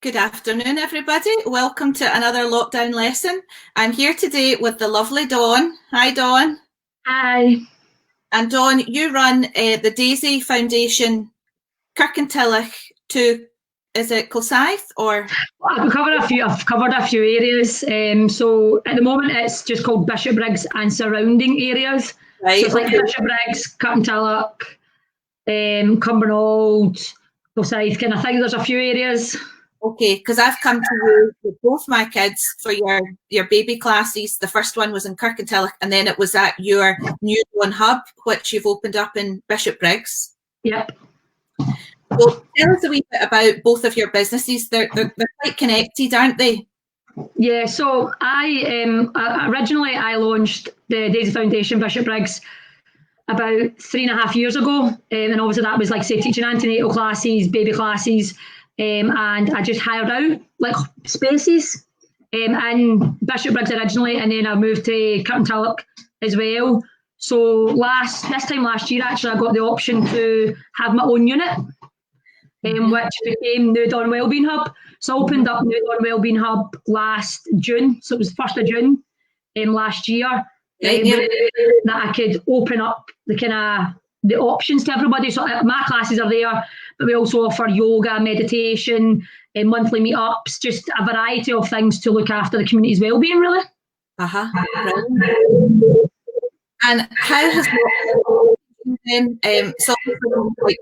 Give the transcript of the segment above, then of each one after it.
Good afternoon, everybody. Welcome to another lockdown lesson. I'm here today with the lovely Dawn. Hi, Dawn. Hi. And Dawn, you run the Daisy Foundation Kirkintilloch to, is it Kilsyth or? I've covered a few areas. So at the moment it's just called Bishopbriggs and surrounding areas. Right. So it's like Bishopbriggs, Kirkintilloch, Cumbernauld, Kilsyth, kind of thing. There's a few areas. Okay, because I've come to you with both my kids for your baby classes. The first one was in Kirkintilloch, and then it was at your new Dawn Hub, which you've opened up in Bishopbriggs. Yep. So tell us a wee bit about both of your businesses. They're quite connected, aren't they? Yeah. So I originally I launched the Daisy Foundation Bishopbriggs about 3.5 years ago, and obviously that was like say teaching antenatal classes, baby classes. And I just hired out like spaces in Bishopbriggs originally, and then I moved to Kirkintilloch as well. So this time last year, actually, I got the option to have my own unit, which became the Dawn Wellbeing Hub. So I opened up the Dawn Wellbeing Hub last June, so it was 1st of June last year, that I could open up the options to everybody. So my classes are there, but we also offer yoga, meditation, monthly meetups, just a variety of things to look after the community's well-being, really. Right. And how has then so like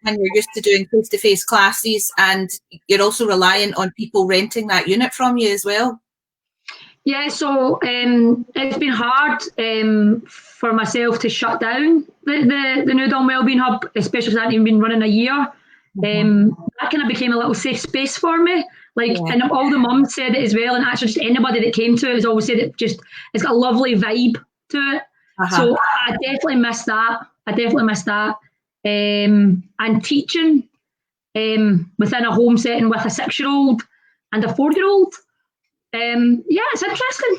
when you're used to doing face-to-face classes, and you're also relying on people renting that unit from you as well? Yeah, so it's been hard for myself to shut down the new Dawn Wellbeing Hub, especially because I hadn't even been running a year. That kind of became a little safe space for me. And all the mums said it as well, and actually just anybody that came to it has always said it just, it's got a lovely vibe to it. So I definitely miss that. And teaching within a home setting with a 6-year-old and a 4-year-old. It's interesting.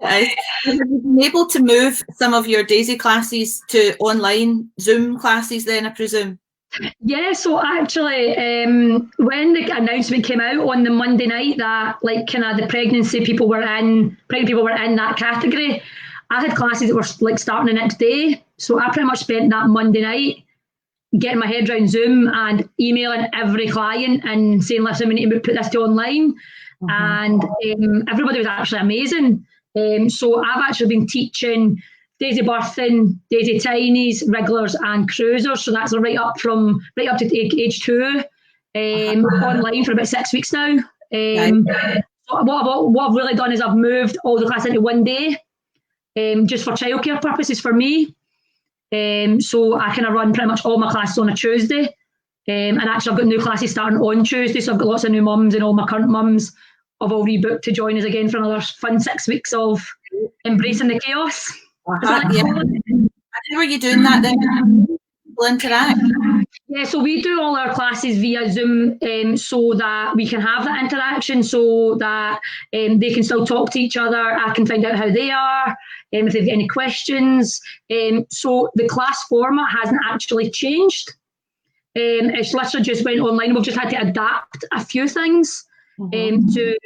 Have you been able to move some of your Daisy classes to online Zoom classes then, I presume? Yeah, so actually, when the announcement came out on the Monday night that the pregnant people were in that category, I had classes that were starting the next day. So I pretty much spent that Monday night getting my head around Zoom and emailing every client and saying, listen, we need to put this to online. And everybody was actually amazing. So I've actually been teaching Daisy birthing, Daisy tinies, regulars and cruisers. So that's right up to age 2 online for about 6 weeks now. So what I've really done is I've moved all the classes into one day, just for childcare purposes for me. So I kind of run pretty much all my classes on a Tuesday. And actually I've got new classes starting on Tuesday. So I've got lots of new mums, and all my current mums I've all rebooked to join us again for another fun 6 weeks of embracing the chaos. How are you doing that then? People interact? Yeah, so we do all our classes via Zoom, so that we can have that interaction, so that they can still talk to each other. I can find out how they are, if they've got any questions. So the class format hasn't actually changed. It's literally just went online. We've just had to adapt a few things to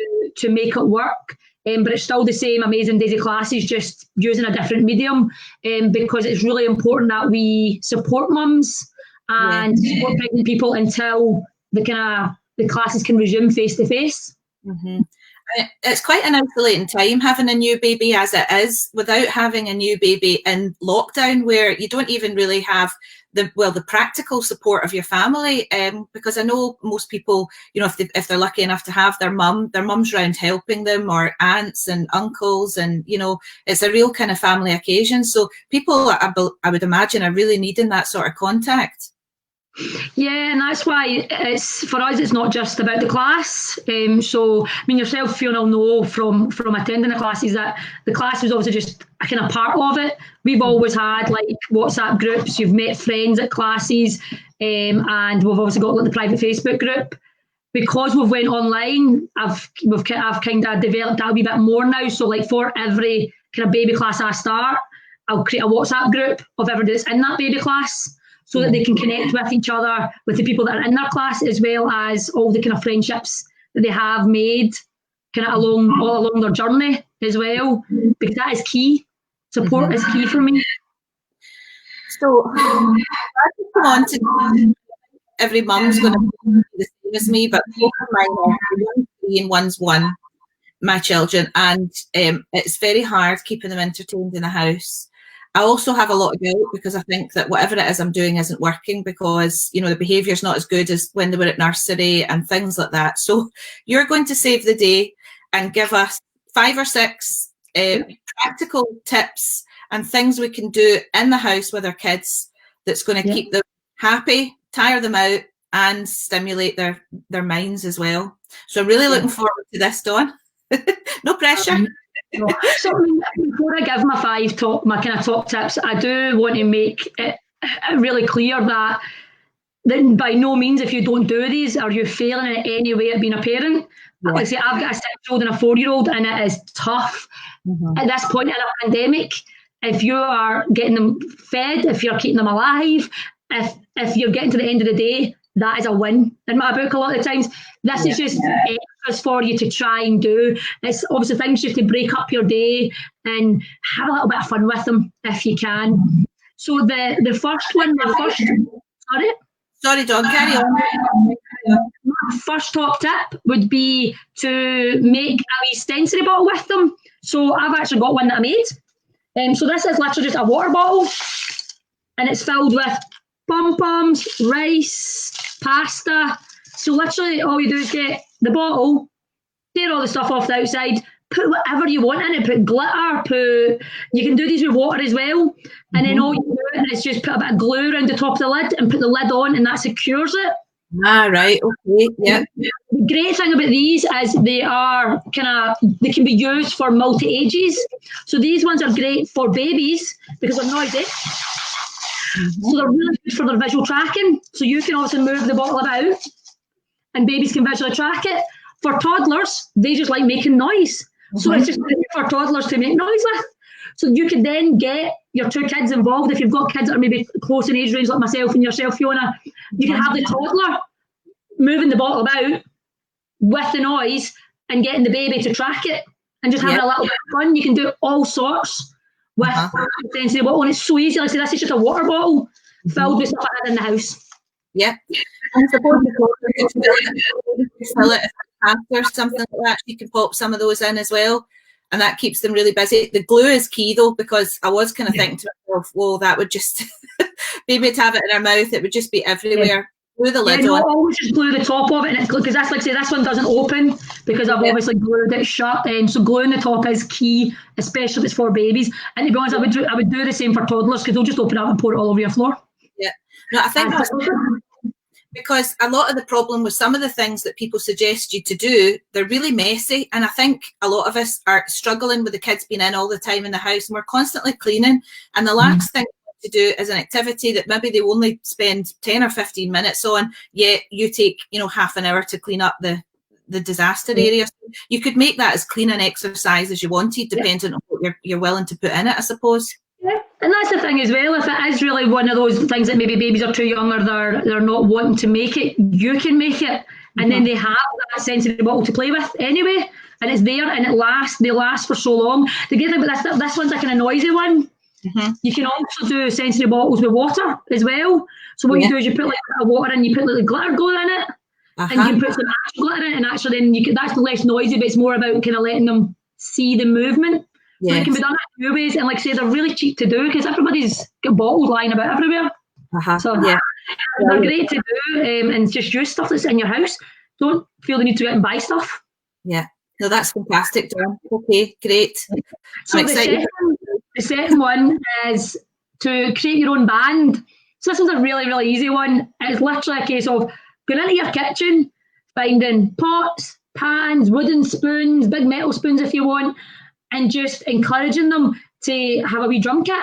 make it work. But it's still the same amazing Daisy classes, just using a different medium, because it's really important that we support mums and support pregnant people until the classes can resume face to face. It's quite an isolating time having a new baby as it is, without having a new baby in lockdown, where you don't even really have the practical support of your family, because I know most people, if they're lucky enough to have their mum's around helping them, or aunts and uncles, and it's a real kind of family occasion. So people, I would imagine, are really needing that sort of contact. Yeah, and that's why for us it's not just about the class. So I mean, yourself, Fiona, will know from attending the classes that the class was obviously just a kind of part of it. We've always had WhatsApp groups. You've met friends at classes, and we've also got the private Facebook group. Because we've went online, I've kind of developed that a wee bit more now. So for every kind of baby class I start, I'll create a WhatsApp group of everybody that's in that baby class. so that they can connect with each other, with the people that are in their class, as well as all the kind of friendships that they have made kind of all along their journey as well, because that is key. Support is key for me. So I come on to every mum's going to be the same as me, but both of mine are 1's 3 and 1's 1, my children, and it's very hard keeping them entertained in the house. I also have a lot of guilt because I think that whatever it is I'm doing isn't working, because, you know, the behaviour is not as good as when they were at nursery and things like that. So you're going to save the day and give us 5 or 6 practical tips and things we can do in the house with our kids that's going to keep them happy, tire them out, and stimulate their minds as well. So I'm really looking forward to this, Dawn. No pressure. So before I give my kind of top tips, I do want to make it really clear that by no means, if you don't do these, are you failing in any way at being a parent. Like I say, I've got a 6-year-old and a 4-year-old, and it is tough at this point in a pandemic. If you are getting them fed, if you're keeping them alive, if you're getting to the end of the day, that is a win in my book a lot of the times. This is just extras for you to try and do. It's obviously things just to break up your day and have a little bit of fun with them if you can. So the first one, Sorry, Dawn, carry on. My first top tip would be to make a wee sensory bottle with them. So I've actually got one that I made. So this is literally just a water bottle, and it's filled with pom-poms, rice, pasta. So literally all you do is get the bottle, tear all the stuff off the outside, put whatever you want in it, put glitter, you can do these with water as well. And then all you do is just put a bit of glue around the top of the lid and put the lid on, and that secures it. Ah, right, okay, yeah. The great thing about these is they can be used for multi-ages. So these ones are great for babies because they're noisy. So they're really good for their visual tracking. So you can also move the bottle about and babies can visually track it. For toddlers, they just like making noise. So it's just for toddlers to make noise with. So you could then get your 2 kids involved. If you've got kids that are maybe close in age range like myself and yourself, Fiona, you can have the toddler moving the bottle about with the noise and getting the baby to track it and just having a little bit of fun. You can do all sorts with the sensory bottle, and it's so easy. Like I say, this is just a water bottle filled with stuff I had in the house. Yeah. And I suppose fill it after something like that, you can pop some of those in as well, and that keeps them really busy. The glue is key though, because I was kind of thinking to myself, well, that would just baby to have it in her mouth, it would just be everywhere. Glue the lid on. Always just glue the top of it, and because that's like I say, this one doesn't open because I've obviously glued it shut. And so gluing the top is key, especially if it's for babies. And to be honest, I would do the same for toddlers because they'll just open up and pour it all over your floor. Yeah, no, I think because a lot of the problem with some of the things that people suggest you to do, they're really messy, and I think a lot of us are struggling with the kids being in all the time in the house, and we're constantly cleaning, and the last thing to do is an activity that maybe they only spend 10 or 15 minutes on, yet you take, you know, half an hour to clean up the disaster area. You could make that as clean an exercise as you wanted, depending on what you're willing to put in it, I suppose. Yeah, and that's the thing as well. If it is really one of those things that maybe babies are too young or they're not wanting to make it, you can make it, and then they have that sensory bottle to play with anyway, and it's there and they last for so long. The good thing about this one's like a noisy one. You can also do sensory bottles with water as well. So what you do is you put like a water and you put like glitter glue in it, and you can put some actual glitter in it, and actually then that's less noisy, but it's more about kind of letting them see the movement. So it can be done in 2 ways, and like I say, they're really cheap to do because everybody's got bottles lying about everywhere. So they're great to do, and just use stuff that's in your house. Don't feel the need to go out and buy stuff. Yeah, no, that's fantastic, Dawn. Okay, great. So the second one is to create your own band. So this one's a really, really easy one. It's literally a case of going into your kitchen, finding pots, pans, wooden spoons, big metal spoons if you want, and just encouraging them to have a wee drum kit.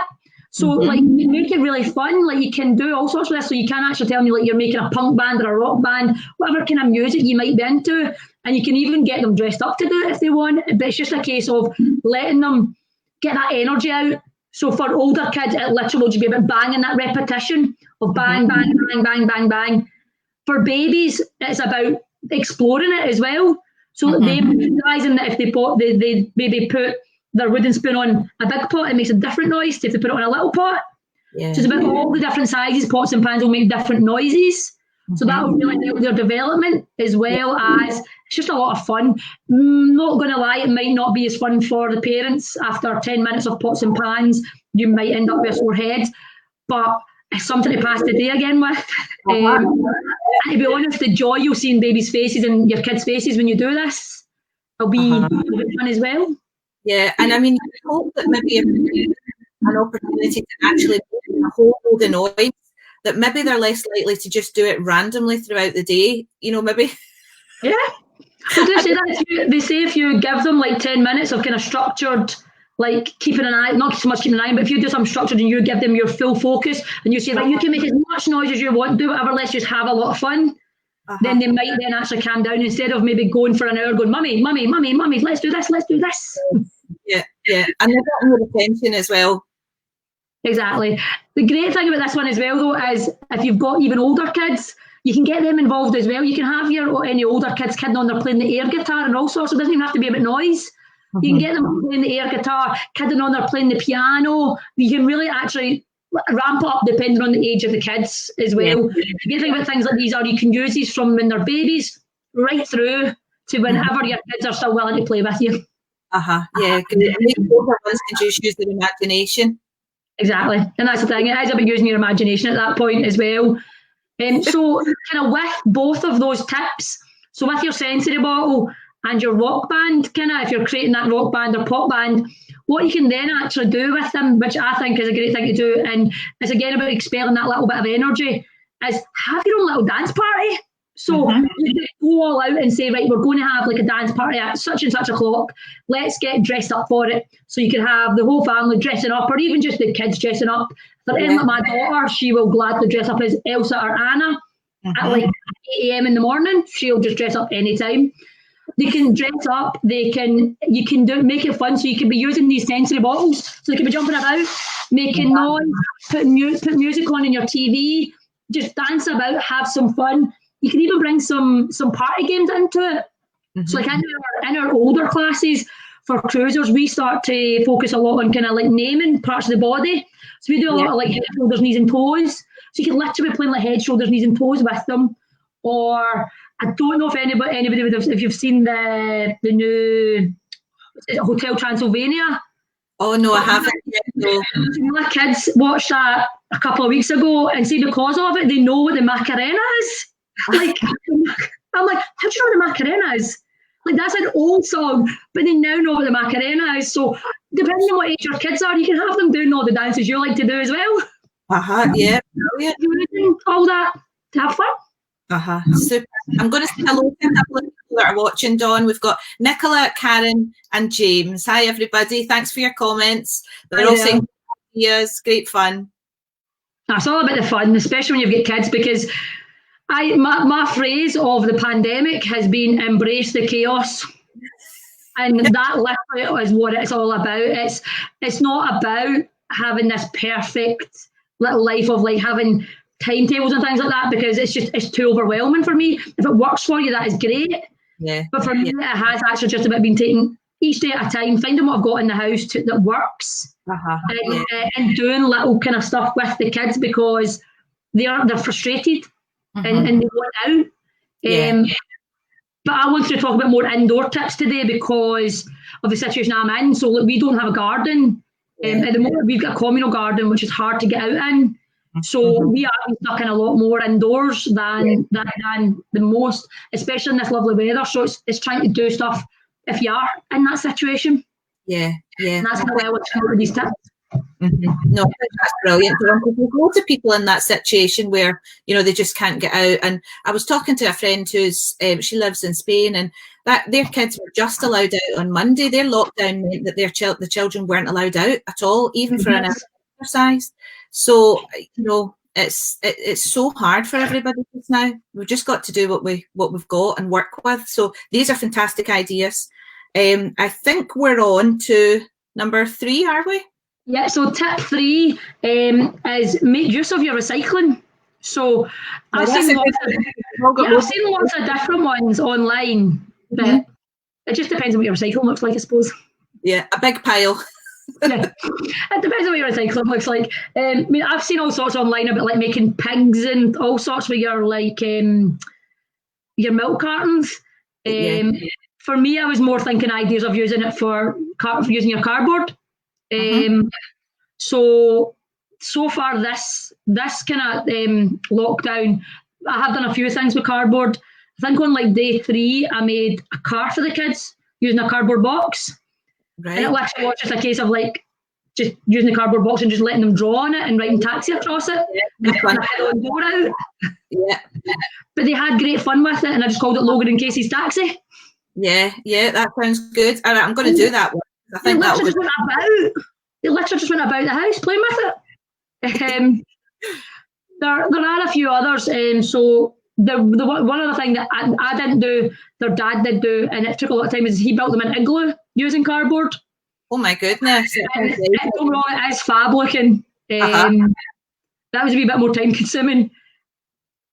So like make it really fun. Like you can do all sorts of this. So you can actually tell me like you're making a punk band or a rock band, whatever kind of music you might be into, and you can even get them dressed up to do it if they want. But it's just a case of letting them get that energy out So for older kids, it literally will just be about banging, that repetition of bang, bang, bang, bang, bang, bang. For babies, it's about exploring it as well. So they realising that if they maybe put their wooden spoon on a big pot, it makes a different noise to if they put it on a little pot. Yeah. So it's about all the different sizes. Pots and pans will make different noises. So that will really help their development, as well as it's just a lot of fun. Not going to lie, it might not be as fun for the parents. After 10 minutes of pots and pans, you might end up with a sore head, but it's something to pass the day again with. And to be honest, the joy you'll see in babies' faces and your kids' faces when you do this will be fun as well. Yeah, and I mean, I hope that maybe if an opportunity to actually hold the noise, that maybe they're less likely to just do it randomly throughout the day, you know, maybe. Yeah. But they say if you give them like 10 minutes of kind of structured, like keeping an eye, not so much keeping an eye, but if you do something structured and you give them your full focus and you say, like, you can make as much noise as you want, do whatever, let's just have a lot of fun, then they might then actually calm down instead of maybe going for an hour going, mummy, mummy, mummy, mummy, let's do this, let's do this. Yeah, yeah. And they're getting more attention as well. Exactly. The great thing about this one as well, though, is if you've got even older kids, you can get them involved as well. You can have any older kids kidding on there playing the air guitar and all sorts. So it doesn't even have to be about noise. You can get them playing the air guitar, kidding on there playing the piano. You can really actually ramp up depending on the age of the kids as well. The great thing about things like these are you can use these from when they're babies right through to whenever your kids are still willing to play with you. Yeah, maybe older ones can just use their imagination. Exactly, and that's the thing. It is about using your imagination at that point as well. So, kind of with both of those tips, so with your sensory bottle and your rock band, kind of if you're creating that rock band or pop band, what you can then actually do with them, which I think is a great thing to do, and it's again about expelling that little bit of energy, is have your own little dance party. So you can go all out and say, right, we're going to have like a dance party at such and such o'clock. Let's get dressed up for it. So you can have the whole family dressing up, or even just the kids dressing up. For like my daughter, she will gladly dress up as Elsa or Anna at like 8 a.m. in the morning. She'll just dress up anytime. They can dress up. You can make it fun. So you can be using these sensory bottles. So they can be jumping about, making noise, put music on in your TV, just dance about, have some fun. You can even bring some party games into it. So like in our older classes for cruisers, we start to focus a lot on kind of like naming parts of the body. So we do a lot of like head, shoulders, knees and toes. So you can literally be playing like head, shoulders, knees and toes with them. Or I don't know if anybody would have, if you've seen the new Hotel Transylvania. Oh no, I haven't yet. No. My kids watched that a couple of weeks ago, and see, because of it, they know what the Macarena is. Like, I'm like, how do you know what the Macarena is? Like, that's an old song, but they now know what the Macarena is. So depending on what age your kids are, you can have them doing all the dances you like to do as well. Yeah, brilliant. Using all that to have fun. Super. I'm going to say hello to a couple of people that are watching, Dawn. We've got Nicola, Karen and James. Hi everybody, thanks for your comments. They're all saying ideas, great fun. It's all about the fun, especially when you've got kids, because my phrase of the pandemic has been embrace the chaos. And that literally is what it's all about. It's not about having this perfect little life of like having timetables and things like that, because it's too overwhelming for me. If it works for you, that is great. Yeah. But for me, it has actually just about been taking each day at a time, finding what I've got in the house that works, and doing little kind of stuff with the kids, because they're frustrated and they want out. But I want to talk about more indoor tips today because of the situation I'm in. So like, we don't have a garden. At the moment, we've got a communal garden, which is hard to get out in. So we are stuck in a lot more indoors than the most, especially in this lovely weather. So it's trying to do stuff if you are in that situation. Yeah. And that's how I would come up with these tips. No, that's brilliant. There's loads of people in that situation where, you know, they just can't get out. And I was talking to a friend who's, she lives in Spain, and that their kids were just allowed out on Monday. Their lockdown meant that the children weren't allowed out at all, even for an exercise. So, you know, it's so hard for everybody just now. We've just got to do what we've got and work with. So these are fantastic ideas. I think we're on to number 3, are we? Yeah, so tip 3 is make use of your recycling. So Now, I've that's seen a lots good of, one. I've got yeah, I've loads seen lots of different ones online, of- but it just depends on what your recycling looks like, I suppose. Yeah, a big pile. Yeah, it depends on what your recycling looks like. I mean, I've seen all sorts online about like making pigs and all sorts with your your milk cartons. Yeah. For me, I was more thinking ideas of using it for using your cardboard. Mm-hmm. So far this kind of lockdown, I have done a few things with cardboard. I think on like day 3, I made a car for the kids using a cardboard box, and it Right. literally was just a case of like just using the cardboard box and just letting them draw on it and writing taxi across it and putting a kid on door out. Yeah. But they had great fun with it, and I just called it Logan and Casey's Taxi. Yeah. Yeah. That sounds good. And I'm going to do that one. I They think that'll literally go. just went about. They literally just went about the house playing with it. There are a few others. So the one other thing that I didn't do, their dad did do, and it took a lot of time, is he built them an igloo using cardboard. Oh my goodness. And don't wrong, it is fab looking. Uh-huh. That was a wee bit more time consuming.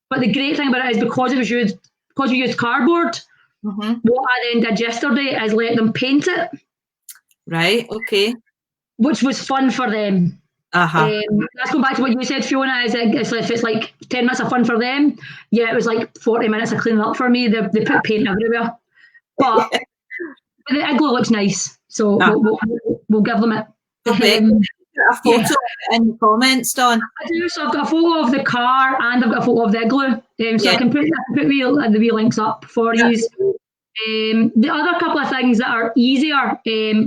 But the great thing about it is because we used cardboard, Mm-hmm. what I then did yesterday is let them paint it, Right. Okay. which was fun for them. Uh-huh. Let's go back to what you said, Fiona. Is if it's like 10 minutes of fun for them, yeah, it was like 40 minutes of cleaning up for me. They put paint everywhere, but the igloo looks nice, so we'll give them it. A photo Yeah. in the comments, Dawn. I do. So I've got a photo of the car and I've got a photo of the igloo. So Yeah. I can put the wee links up for you. The other couple of things that are easier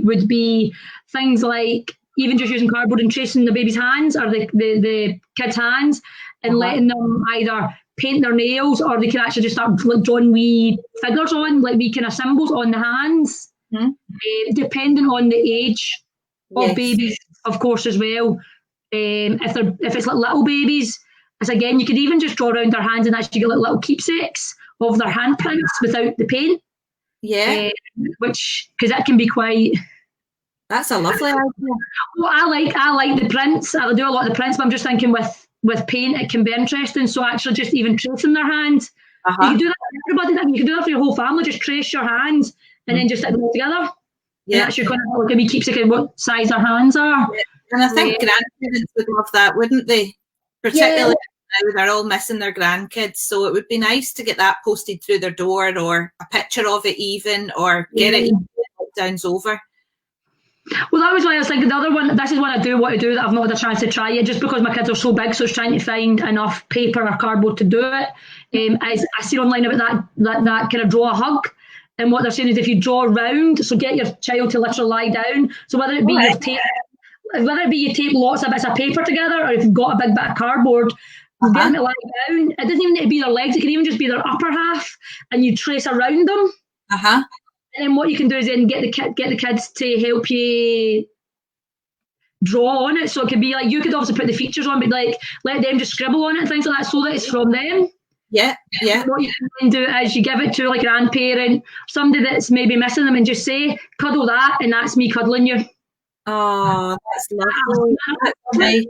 would be things like even just using cardboard and tracing the baby's hands or the kids' hands and letting them either paint their nails, or they can actually just start drawing wee figures on, like wee kind of symbols on the hands, depending on the age of babies, of course, as well. If it's like little babies, as again, you could even just draw around their hands and actually get like little keepsakes of their handprints without the paint. Yeah. Which, because that can be quite. That's a lovely idea. Well, I like the prints. I do a lot of the prints, but I'm just thinking with paint, it can be interesting. So actually, just even tracing their hands, you can do that for everybody. You can do that for your whole family. Just trace your hands and then just stick them all together. Yeah, and that's your kind of like a wee keepsake of what size their hands are. Yeah. And I think grandparents would love that, wouldn't they? Particularly now they're all missing their grandkids, so it would be nice to get that posted through their door, or a picture of it even, or get it even lockdown's over. Well, that was why I was thinking the other one, this is one I do want to do that I've not had a chance to try yet, just because my kids are so big, so it's trying to find enough paper or cardboard to do it. As I see online about that kind of draw a hug. And what they're saying is if you draw round, so get your child to literally lie down. So whether it be you tape lots of bits of paper together, or if you've got a big bit of cardboard, get them to lie down. It doesn't even need to be their legs, it can even just be their upper half, and you trace around them. And then what you can do is then get the kids to help you draw on it. So it could be like, you could obviously put the features on, but like let them just scribble on it and things like that, so that it's from them. Yeah. What you can do is you give it to like a grandparent, somebody that's maybe missing them, and just say, cuddle that, and that's me cuddling you. Oh, that's lovely. That's nice.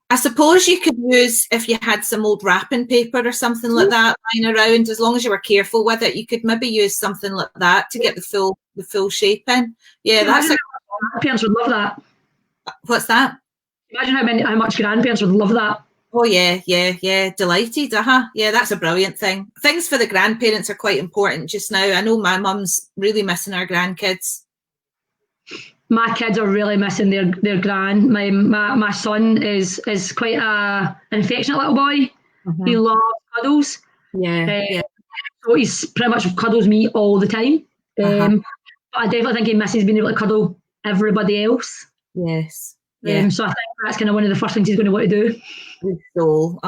I suppose you could use, if you had some old wrapping paper or something like that lying around, as long as you were careful with it, you could maybe use something like that to get the full shape in. Yeah, that's grandparents would love that. What's that? Imagine how much grandparents would love that. Oh yeah, delighted. Yeah, that's a brilliant thing. Things for the grandparents are quite important just now. I know my mum's really missing her grandkids. My kids are really missing their gran. My son is quite an affectionate little boy. He loves cuddles. So he's pretty much cuddles me all the time. But I definitely think he misses being able to cuddle everybody else. Yes. So I think that's kind of one of the first things he's going to want to do. So,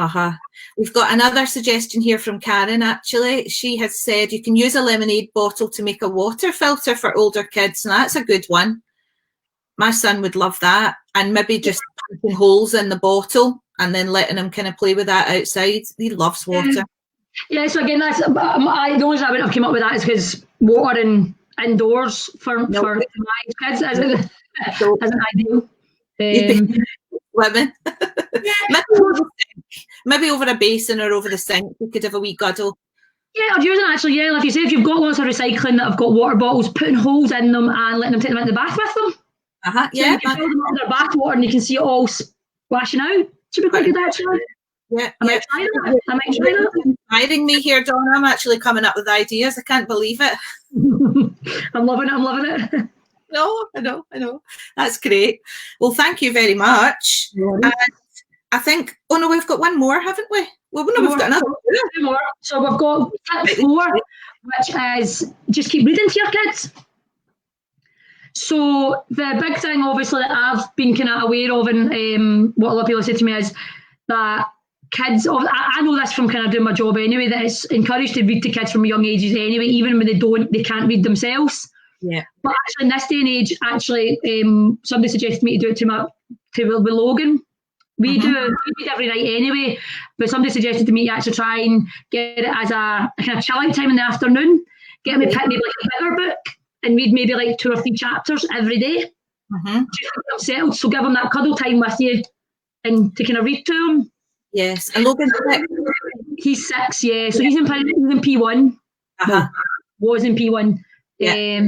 we've got another suggestion here from Karen, actually. She has said you can use a lemonade bottle to make a water filter for older kids, and that's a good one. My son would love that, and maybe just punching holes in the bottle and then letting him kind of play with that outside. He loves water. Yeah, so again, that's the only reason I wouldn't have come up with that is because water indoors for my kids isn't ideal. Women. maybe over a basin or over the sink, you could have a wee guddle. Yeah, or using actually, yeah, like you say, if you've got lots of recycling that have got water bottles, putting holes in them and letting them take them into the bath with them. Yeah. So you can fill them up with their bath water and you can see it all splashing out. Should be quite good, actually. Yeah. I might try that. Inspiring me here, Dawn. I'm actually coming up with ideas. I can't believe it. I'm loving it. No, I know. That's great. Well, thank you very much. And I think, we've got one more, haven't we? Well, no, we've got another. Two more. So we've got tip 4, which is just keep reading to your kids. So the big thing, obviously, that I've been kind of aware of, and what a lot of people say to me is that kids, I know this from kind of doing my job anyway, that it's encouraged to read to kids from young ages anyway, even when they can't read themselves. Yeah. But actually, in this day and age, somebody suggested me to do it with Logan. We do it every night anyway, but somebody suggested to me to actually try and get it as a kind of chill out time in the afternoon. Get me pick maybe like a bigger book and read maybe like 2 or 3 chapters every day. Just to get them settled. So give them that cuddle time with you and to kind of read to them. Yes. And Logan's 6? He's 6, yeah. So he's in P1. Well, was in P1. Yeah.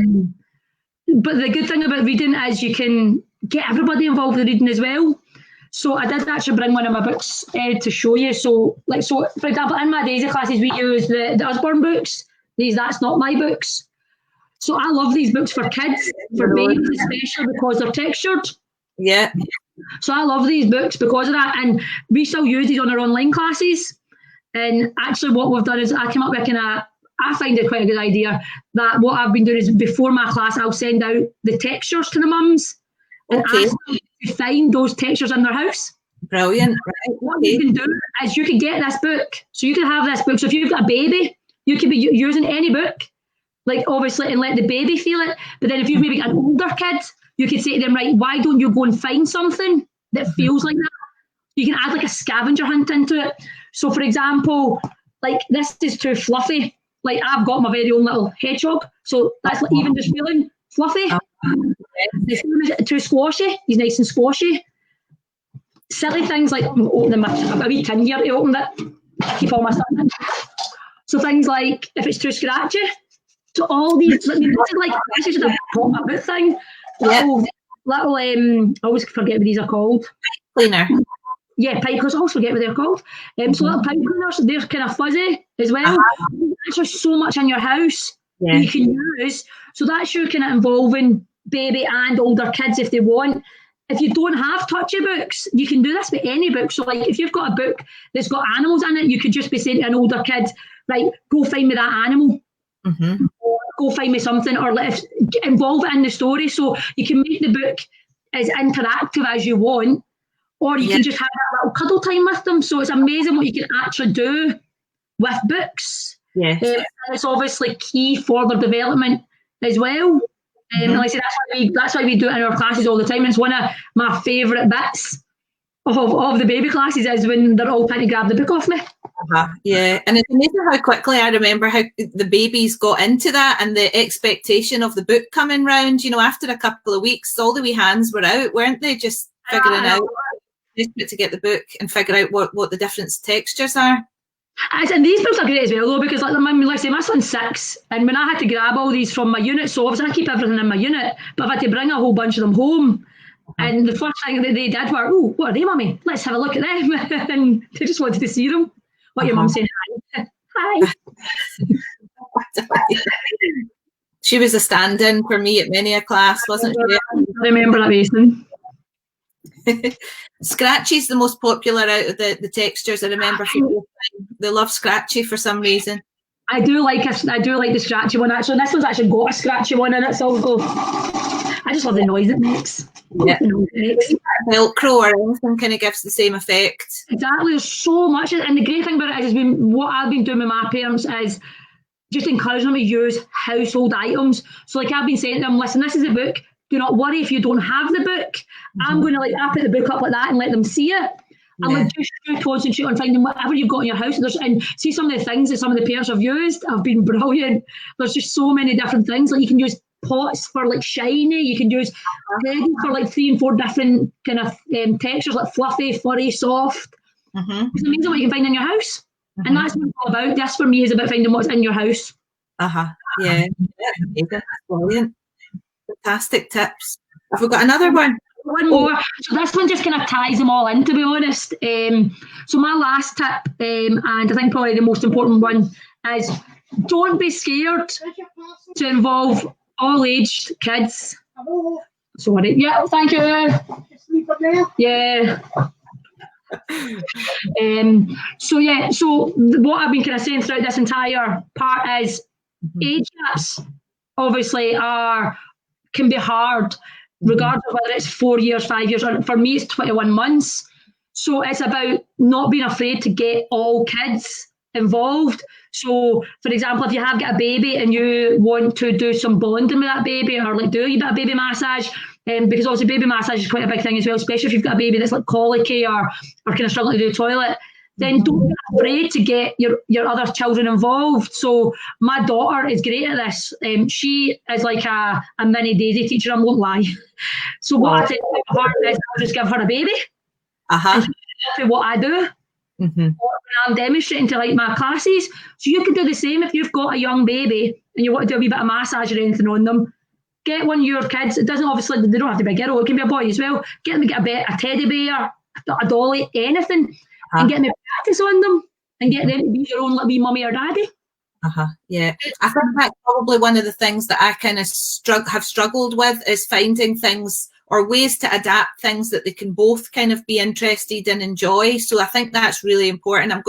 But the good thing about reading is you can get everybody involved with reading as well. So I did actually bring one of my books to show you. So for example, in my Daisy classes, we use the Osborne books. That's Not My books. So I love these books for kids, for babies especially, because they're textured. Yeah. So I love these books because of that. And we still use these on our online classes. And actually what we've done is I came up with I find it quite a good idea that what I've been doing is before my class, I'll send out the textures to the mums and ask them to find those textures in their house. Brilliant. Right. What you can do is you can get this book. So you can have this book. So if you've got a baby, you can be using any book, like obviously, and let the baby feel it. But then if you've maybe got an older kid, you could say to them, right, why don't you go and find something that feels like that? You can add like a scavenger hunt into it. So for example, like this is too fluffy. Like I've got my very own little hedgehog. So that's like even just feeling fluffy. This one is too squashy. He's nice and squashy. Silly things like opening I've got a wee tin here to open it. Keep all my stuff in. So things like if it's too scratchy. So all these, this is just a pop-up boot thing. Little, I always forget what these are called. Cleaner. Yeah, pipe cleaners. I always forget what they're called. So little pipe cleaners, they're kind of fuzzy as well. There's so much in your house you can use. So that's your kind of involving baby and older kids if they want. If you don't have touchy books, you can do this with any book. So like if you've got a book that's got animals in it, you could just be saying to an older kid, right, go find me that animal. Or go find me something, or involve it in the story. So you can make the book as interactive as you want, or you can just have that little cuddle time with them. So it's amazing what you can actually do with books. Yes. And it's obviously key for their development as well. And like I said, that's why we do it in our classes all the time. It's one of my favourite bits of the baby classes is when they're all trying to grab the book off me. Yeah, and it's amazing how quickly I remember how the babies got into that and the expectation of the book coming round. You know, after a couple of weeks, all the wee hands were out, weren't they? Just figuring out to get the book and figure out what the different textures are. And these books are great as well, though, because like I say, my son's 6, and when I had to grab all these from my unit, so obviously I keep everything in my unit, but I've had to bring a whole bunch of them home. And the first thing that they did were, oh, what are they, mummy? Let's have a look at them. And they just wanted to see them. What your mum saying? Hi. She was a stand-in for me at many a class, wasn't she? I remember that reason. Scratchy's the most popular out of the textures. I remember they love Scratchy for some reason. I do like the Scratchy one actually. This one's actually got a Scratchy one in it, so I'll go. I just love the noise it makes. Yeah. Velcro or anything kind of gives the same effect. Exactly. There's so much, and the great thing about it is what I've been doing with my parents is just encouraging them to use household items. So like I've been saying to them, listen, this is a book. Do not worry if you don't have the book. I'm going to I put the book up like that and let them see it. And just concentrate on finding whatever you've got in your house. And see some of the things that some of the parents have used have been brilliant. There's just so many different things. Like you can use pots for like shiny. You can use bedding for like 3 and 4 different kind of textures, like fluffy, furry, soft. It's amazing what you can find in your house. And that's what it's all about. This for me is about finding what's in your house. Yeah, that's brilliant. Fantastic tips. Have we got another one? One more. So this one just kind of ties them all in, to be honest. So my last tip, and I think probably the most important one, is don't be scared to involve all aged kids. Sorry. Yeah, thank you. Yeah. So what I've been kind of saying throughout this entire part is age gaps obviously can be hard, regardless of whether it's 4 years, 5 years, or for me it's 21 months. So it's about not being afraid to get all kids involved. So, for example, if you have got a baby and you want to do some bonding with that baby, or like do a bit of baby massage, because obviously baby massage is quite a big thing as well, especially if you've got a baby that's like colicky or kind of struggling to do the toilet, then don't be afraid to get your other children involved. So my daughter is great at this. She is like a mini Daisy teacher, I won't lie. So what I tend to do with her is I'll just give her a baby. And she'll do what I do. When I'm demonstrating to like my classes. So you can do the same if you've got a young baby and you want to do a wee bit of massage or anything on them. Get one of your kids. It doesn't obviously, they don't have to be a girl, it can be a boy as well. Get them to get a teddy bear, a dolly, anything, and get them to practice on them and get them to be your own little wee mummy or daddy. Yeah, I think that's probably one of the things that I kind of have struggled with, is finding things or ways to adapt things that they can both kind of be interested and enjoy. So I think that's really important. I'm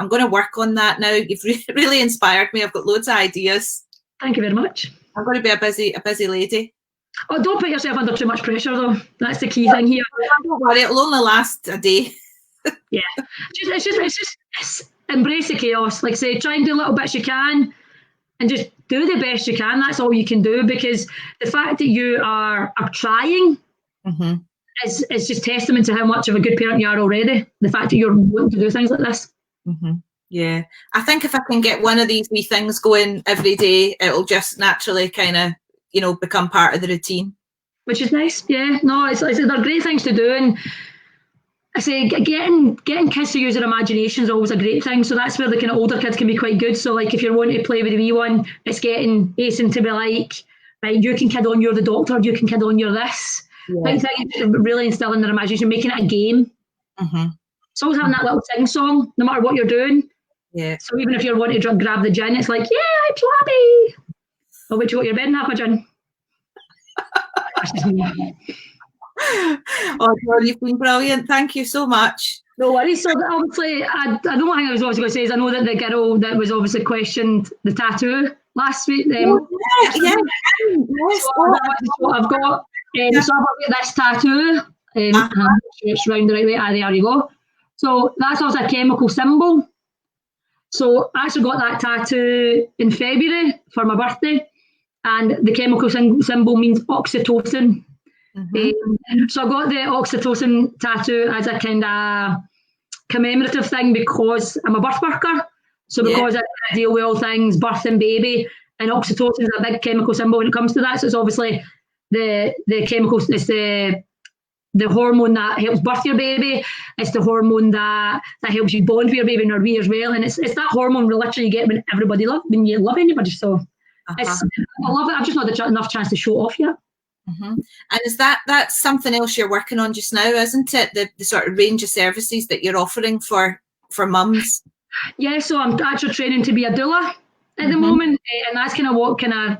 gonna work on that now. You've really inspired me. I've got loads of ideas. Thank you very much. I'm going to be a busy lady. Oh, don't put yourself under too much pressure though. That's the key thing here. Don't worry, it'll only last a day. Yeah, it's just embrace the chaos. Like I say, try and do little bits you can, and just do the best you can. That's all you can do, because the fact that you are trying is just testament to how much of a good parent you are already. The fact that you're wanting to do things like this. Yeah, I think if I can get one of these wee things going every day, it'll just naturally kind of, become part of the routine. Which is nice. Yeah, no, they're great things to do, and I say getting kids to use their imagination is always a great thing. So that's where the kind of older kids can be quite good. So like if you're wanting to play with the wee one, it's getting Asen to be like, right, you can kid on, you're the doctor, you can kid on, you're this. Like really instilling their imagination, making it a game. It's always having that little sing song, no matter what you're doing. Yeah. So even if you're wanting to grab the gin, it's like, yeah, I'm flabby. I'll wait to go to your bed and have a gin. That's just me. Oh, Dawn, you've been brilliant. Thank you so much. No worries. So obviously, I don't think I was going to say is I know that the girl that was obviously questioned the tattoo last week. So I've got this tattoo. I'm not sure it's round the right way. There you go. So that's also a chemical symbol. So I actually got that tattoo in February for my birthday, and the chemical symbol means oxytocin. So I got the oxytocin tattoo as a kind of commemorative thing because I'm a birth worker. So because I deal with all things birth and baby, and oxytocin is a big chemical symbol when it comes to that. So it's obviously the chemicals, it's the hormone that helps birth your baby. It's the hormone that helps you bond with your baby in a way as well. And it's that hormone literally you get when when you love anybody. So I love it. I've just not had enough chance to show it off yet. And is that's something else you're working on just now, isn't it? The sort of range of services that you're offering for mums. Yeah, so I'm actually training to be a doula at the moment, and that's kind of what kind of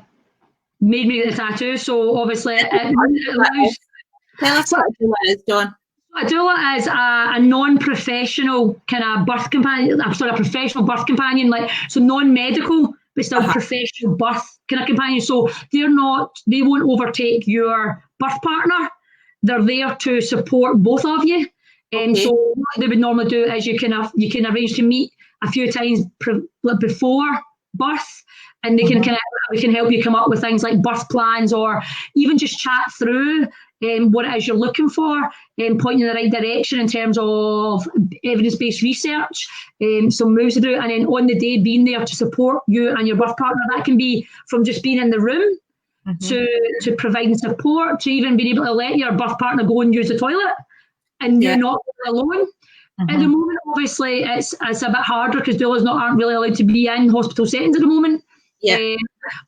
made me get the tattoo. So obviously, tell us what a doula is, Dawn. A doula is a non-professional kind of birth companion. I'm sorry, a professional birth companion, so non-medical, but still professional birth kind of companion. So they won't overtake your birth partner. They're there to support both of you. So what they would normally do is you can arrange to meet a few times before birth, and we can help you come up with things like birth plans, or even just chat through what it is you're looking for, and point you in the right direction in terms of evidence-based research, some moves to do, and then on the day being there to support you and your birth partner. That can be from just being in the room to providing support, to even being able to let your birth partner go and use the toilet and you're not alone. At the moment, obviously, it's a bit harder because doulas aren't really allowed to be in hospital settings at the moment.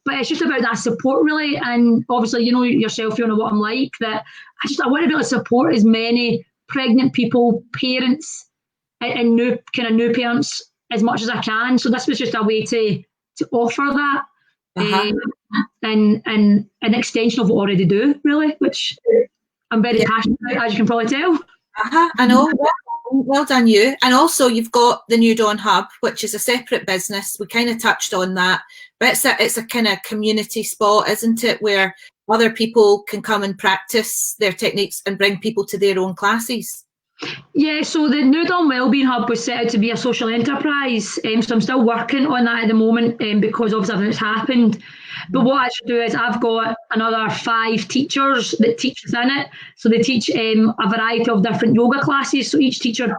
But it's just about that support, really. And obviously, you know yourself, you know what I'm like, that I want to be able to support as many pregnant people, parents, and new parents as much as I can. So this was just a way to offer that. And an extension of what I already do, really, which I'm very passionate about, as you can probably tell. I know. Well done you. And also you've got the new Dawn Hub, which is a separate business. We kind of touched on that, but it's a kind of community spot, isn't it, where other people can come and practice their techniques and bring people to their own classes. Yeah, so the new Dawn Wellbeing Hub was set out to be a social enterprise, so I'm still working on that at the moment because obviously everything's happened. But what I should do is I've got another 5 teachers that teach within it. So they teach a variety of different yoga classes. So each teacher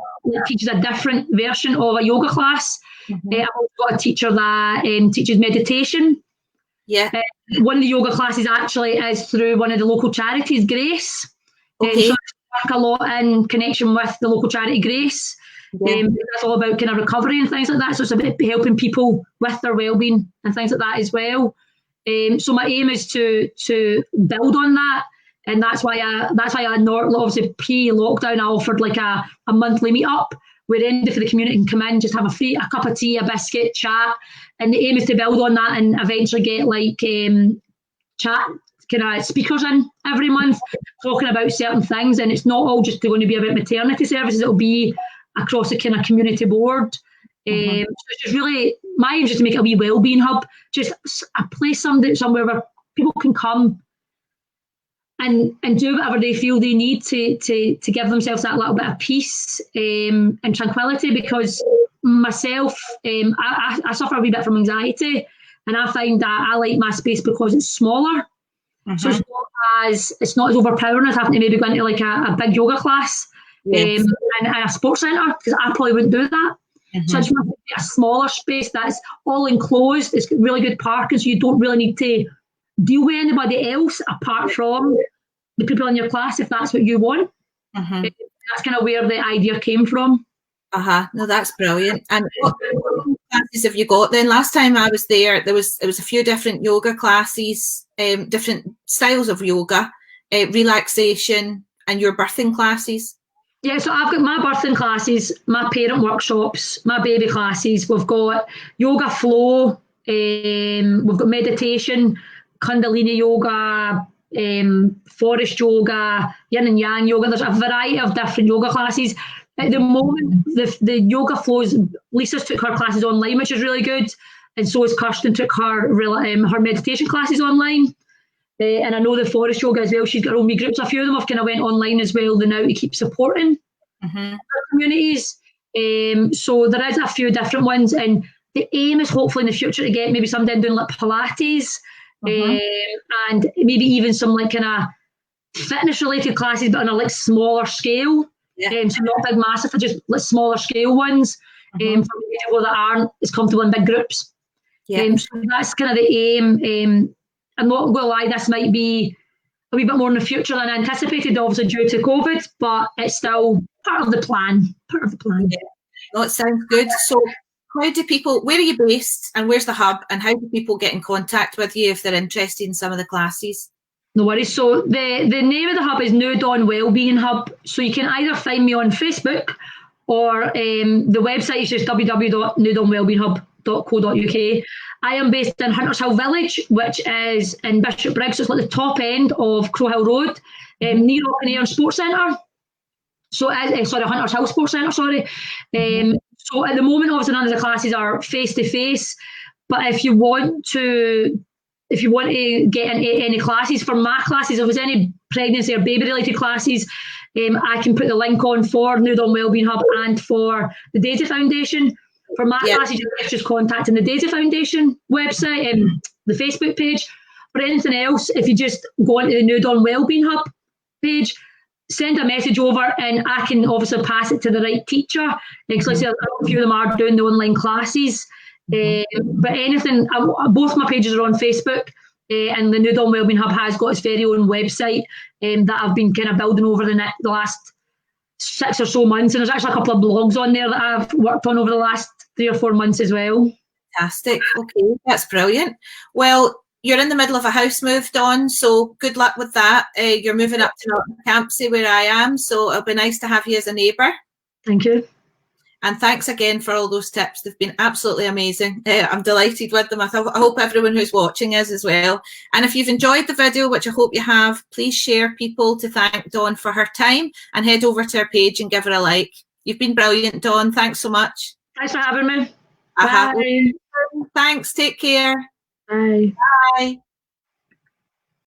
teaches a different version of a yoga class. I've also got a teacher that teaches meditation. One of the yoga classes actually is through one of the local charities, Grace. So I work a lot in connection with the local charity Grace. It's all about kind of recovery and things like that. So it's about helping people with their wellbeing and things like that as well. So my aim is to build on that, and that's why I obviously pre-lockdown I offered like a monthly meetup where anybody for the community can come in, just have a cup of tea, a biscuit, chat, and the aim is to build on that and eventually get like chat kind of speakers in every month talking about certain things, and it's not all just going to be about maternity services. It'll be across the kind of community board. So it's just really my aim is just to make it a wee wellbeing hub, just a place somewhere where people can come and do whatever they feel they need to give themselves that little bit of peace and tranquility. Because myself, I suffer a wee bit from anxiety, and I find that I like my space because it's smaller. So it's not as overpowering as having to maybe go into like a big yoga class and a sports centre, because I probably wouldn't do that. So I just want to get a smaller space that's all enclosed. It's got really good parking, so you don't really need to deal with anybody else apart from the people in your class if that's what you want. That's kind of where the idea came from. No, that's brilliant. And what classes have you got then? Last time I was there was a few different yoga classes, different styles of yoga, relaxation, and your birthing classes. Yeah, so I've got my birthing classes, my parent workshops, my baby classes. We've got yoga flow, we've got meditation, Kundalini yoga, forest yoga, yin and yang yoga. There's a variety of different yoga classes. At the moment, the yoga flows, Lisa's took her classes online, which is really good. And so has Kirsten took her meditation classes online. And I know the forest yoga as well. She's got her own wee groups. A few of them have kind of went online as well now to keep supporting their communities. So there is a few different ones. And the aim is hopefully in the future to get maybe somebody doing like Pilates and maybe even some like kind of fitness related classes, but on a like smaller scale. So not big massive, but just like smaller scale ones for people that aren't as comfortable in big groups. So that's kind of the aim. I'm not going to lie, this might be a wee bit more in the future than anticipated, obviously due to COVID, but it's still part of the plan. No, it sounds good. So how do people, where are you based and where's the hub, and how do people get in contact with you if they're interested in some of the classes? No worries. So the name of the hub is New Dawn Wellbeing Hub. So you can either find me on Facebook or the website is just www.newdawnwellbeinghub.co.uk. I am based in Hunters Hill Village, which is in Bishopbriggs. So it's like the top end of Crow Hill Road, near Antenatal Sports Centre. So, Hunters Hill Sports Centre, sorry. So at the moment, obviously none of the classes are face-to-face, but if you want to get into any classes, for my classes, if there's any pregnancy or baby-related classes, I can put the link on for New Dawn Wellbeing Hub and for the Daisy Foundation. For my classes, you're just contacting the Daisy Foundation website and the Facebook page. For anything else, if you just go onto the New Dawn Wellbeing Hub page, send a message over and I can obviously pass it to the right teacher. Because like I said, a few of them are doing the online classes. But anything, both my pages are on Facebook. And the new Dawn Wellbeing Hub has got its very own website that I've been kind of building over the last 6 or so months. And there's actually a couple of blogs on there that I've worked on over the last 3 or 4 months as well. Fantastic. Okay, that's brilliant. Well, you're in the middle of a house move, Dawn, so good luck with that. You're moving up to Norton Campsie where I am, so it'll be nice to have you as a neighbour. Thank you. And thanks again for all those tips. They've been absolutely amazing. I'm delighted with them. I hope everyone who's watching is as well. And if you've enjoyed the video, which I hope you have, please share people to thank Dawn for her time and head over to her page and give her a like. You've been brilliant, Dawn. Thanks so much. Thanks for having me. Bye. Thanks. Take care. Bye. Bye.